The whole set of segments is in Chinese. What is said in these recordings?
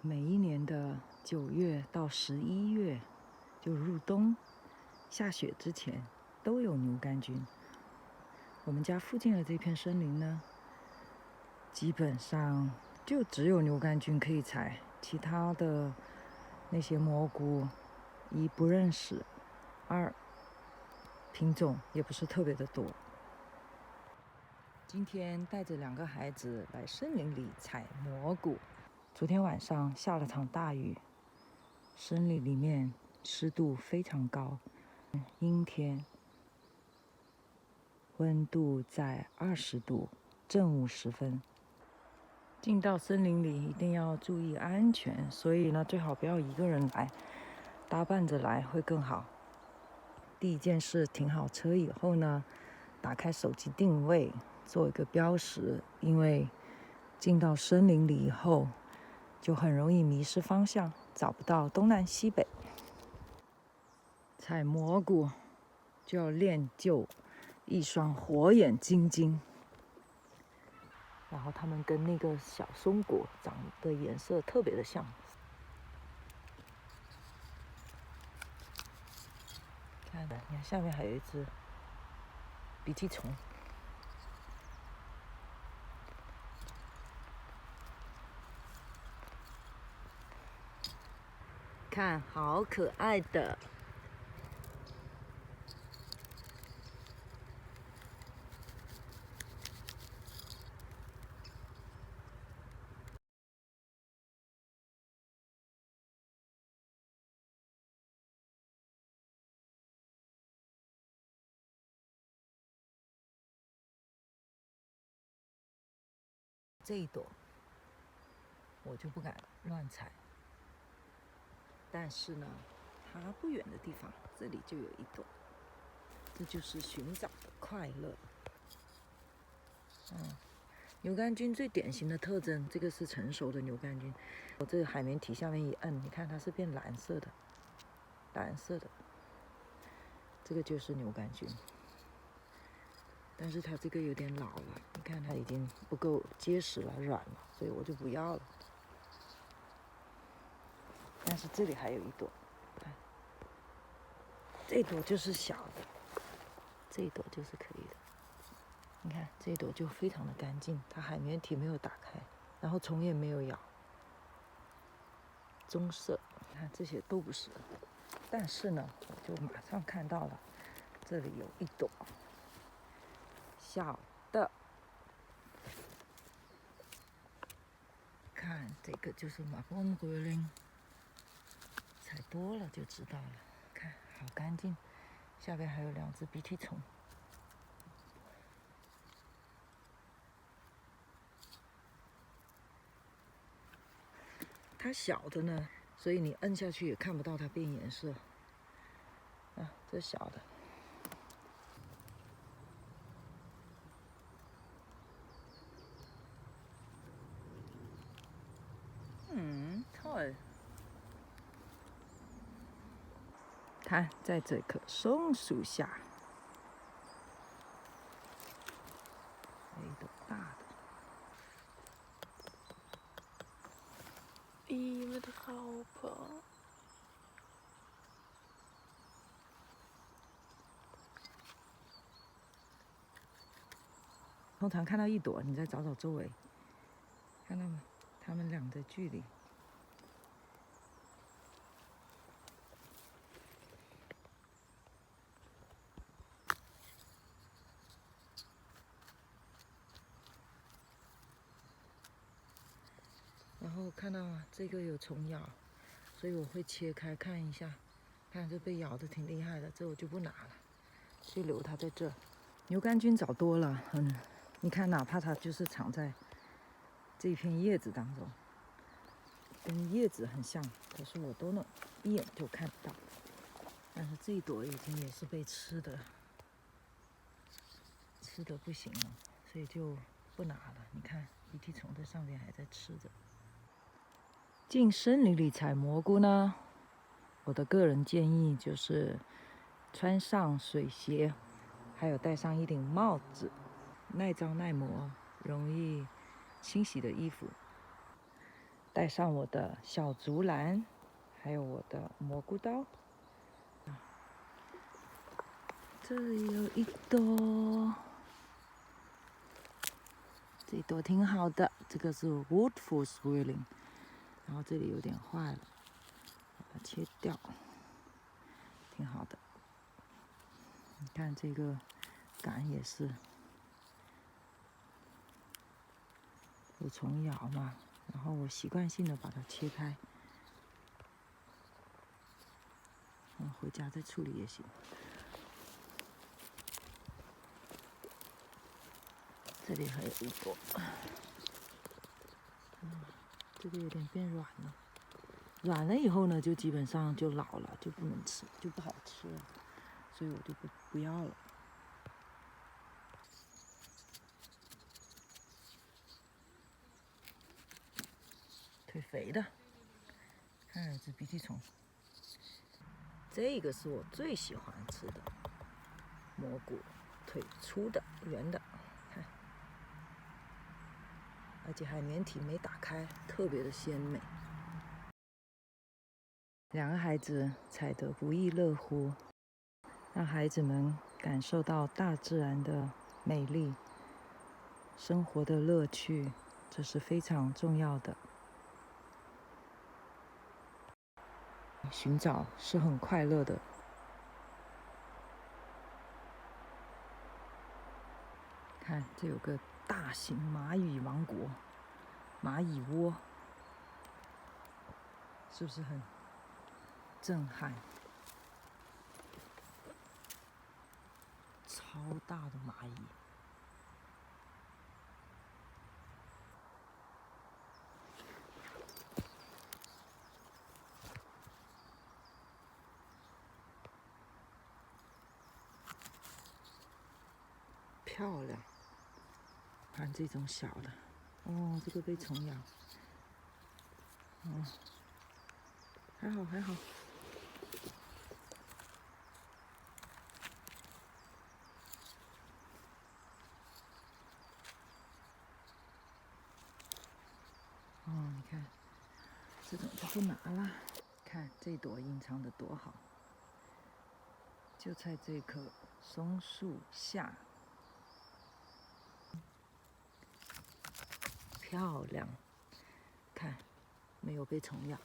每一年的9月到11月，就入冬、下雪之前，都有牛肝菌。我们家附近的这片森林呢，基本上就只有牛肝菌可以采，其他的那些蘑菇，一不认识，二品种也不是特别的多。今天带着2个孩子来森林里采蘑菇。昨天晚上下了场大雨，森林里面湿度非常高，阴天，温度在20度，正午时分。进到森林里一定要注意安全，所以呢，最好不要一个人来，搭伴着来会更好。第一件事，停好车以后呢，打开手机定位，做一个标识，因为进到森林里以后，就很容易迷失方向，找不到东南西北。采蘑菇就要练就一双火眼金睛，然后它们跟那个小松果长的颜色特别的像。看，你看下面还有一只鼻涕虫。看，好可爱的。这一朵我就不敢乱采，但是呢，它不远的地方，这里就有一朵，这就是寻找的快乐。牛肝菌最典型的特征，这个是成熟的牛肝菌。我这个海绵体下面一摁，你看它是变蓝色的，蓝色的，这个就是牛肝菌。但是它这个有点老了，你看它已经不够结实了，软了，所以我就不要了。但是这里还有一朵，看，这朵就是小的，这一朵就是可以的。你看这一朵就非常的干净，它海绵体没有打开，然后虫也没有咬，棕色，你看这些都不是。但是呢，我就马上看到了，这里有一朵小的，看这个就是马蜂龟灵，采多了就知道了。看，好干净，下边还有2只鼻涕虫。它小的呢，所以你摁下去也看不到它变颜色。啊，这小的。toll。看，在这棵松树下，有一朵大的。咦，met de raupen。通常看到一朵，你再找找周围，看到吗？它们俩的距离。然后看到吗？这个有虫咬，所以我会切开看一下，看这被咬的挺厉害的，这我就不拿了，就留它在这。牛肝菌找多了，你看，哪怕它就是藏在这一片叶子当中，跟叶子很像，可是我都能一眼就看到。但是这一朵已经也是被吃的不行了，所以就不拿了。你看，鼻涕虫在上面还在吃着。进森林里采蘑菇呢，我的个人建议就是穿上水鞋，还有戴上一顶帽子，耐脏耐磨、容易清洗的衣服。带上我的小竹篮，还有我的蘑菇刀。这里有一朵，这朵挺好的，这个是 Woodford Swirling， 然后这里有点坏了，把它切掉，挺好的。你看这个杆也是有虫咬嘛，然后我习惯性的把它切开，回家再处理也行。这里还有一朵，这个有点变软了。软了以后呢，就基本上就老了，就不能吃，就不好吃了，所以我就不要了。腿肥的，看有只鼻涕虫。这个是我最喜欢吃的蘑菇，腿粗的、圆的，看，而且海绵体没打开，特别的鲜美。两个孩子采得不亦乐乎，让孩子们感受到大自然的美丽、生活的乐趣，这是非常重要的。寻找是很快乐的。看，这有个大型蚂蚁王国，蚂蚁窝，是不是很震撼？超大的蚂蚁。漂亮，看这种小的，哦，这个被虫咬，哦，还好还好。哦，你看，这种就不拿了。看这朵隐藏的多好，就在这棵松树下。漂亮，看，没有被虫咬。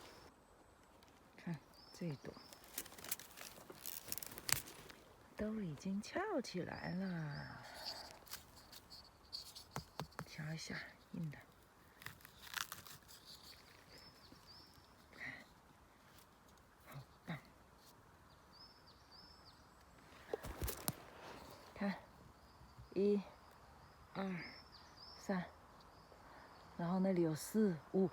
看这一朵，都已经翘起来了。瞧一下，硬的。好棒！看，1、2、3，然后那里有4、5。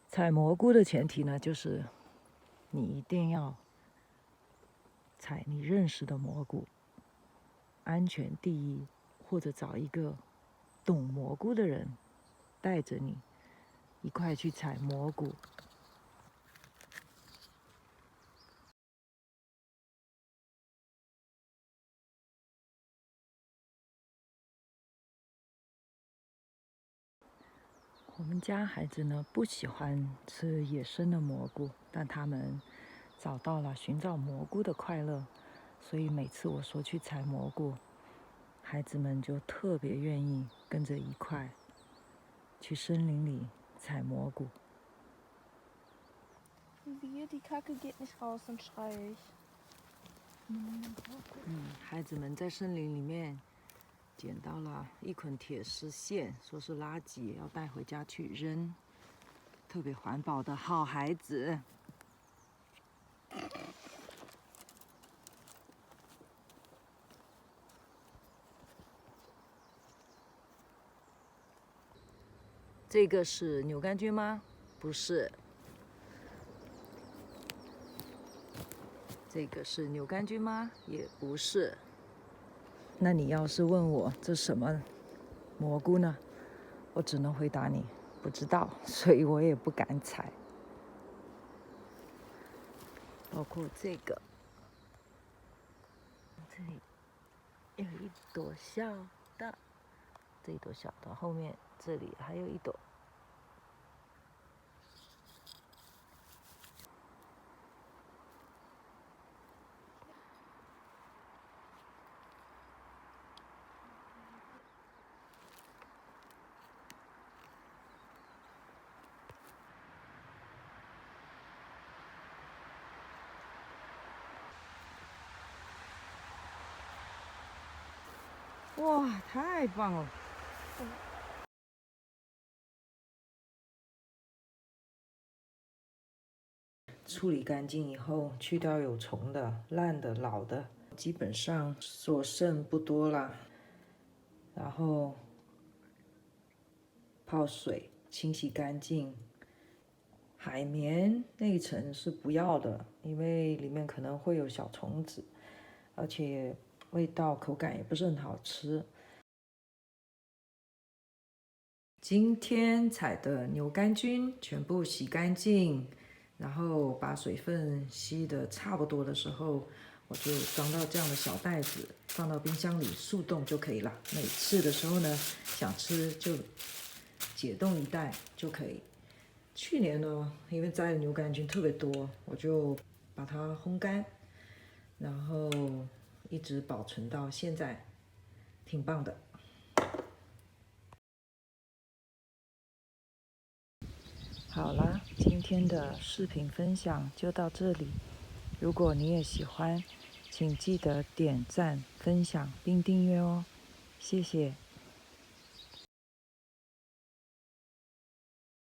采蘑菇的前提呢，就是你一定要采你认识的蘑菇，安全第一，或者找一个懂蘑菇的人带着你一块去采蘑菇。我们家孩子呢不喜欢吃野生的蘑菇，但他们找到了寻找蘑菇的快乐，所以每次我说去采蘑菇，孩子们就特别愿意跟着一块去森林里采蘑菇。Wehe, die Kacke geht nicht raus, dann schrei ich. 孩子们在森林里面捡到了一捆铁丝线，说是垃圾，要带回家去扔，特别环保的好孩子。这个是牛肝菌吗？不是。这个是牛肝菌吗？也不是。那你要是问我这什么蘑菇呢？我只能回答你不知道，所以我也不敢采。包括这个，这里有一朵小的，这一朵小的，后面这里还有一朵。哇，太棒了！处理干净以后，去掉有虫的、烂的、老的，基本上所剩不多啦。然后泡水清洗干净。海绵内层是不要的，因为里面可能会有小虫子，而且味道口感也不是很好吃。今天采的牛肝菌全部洗干净，然后把水分吸得差不多的时候，我就装到这样的小袋子，放到冰箱里速冻就可以了。每次的时候呢，想吃就解冻一袋就可以。去年呢，因为摘的牛肝菌特别多，我就把它烘干，然后一直保存到现在，挺棒的。好啦，今天的视频分享就到这里。如果你也喜欢，请记得点赞、分享并订阅哦，谢谢。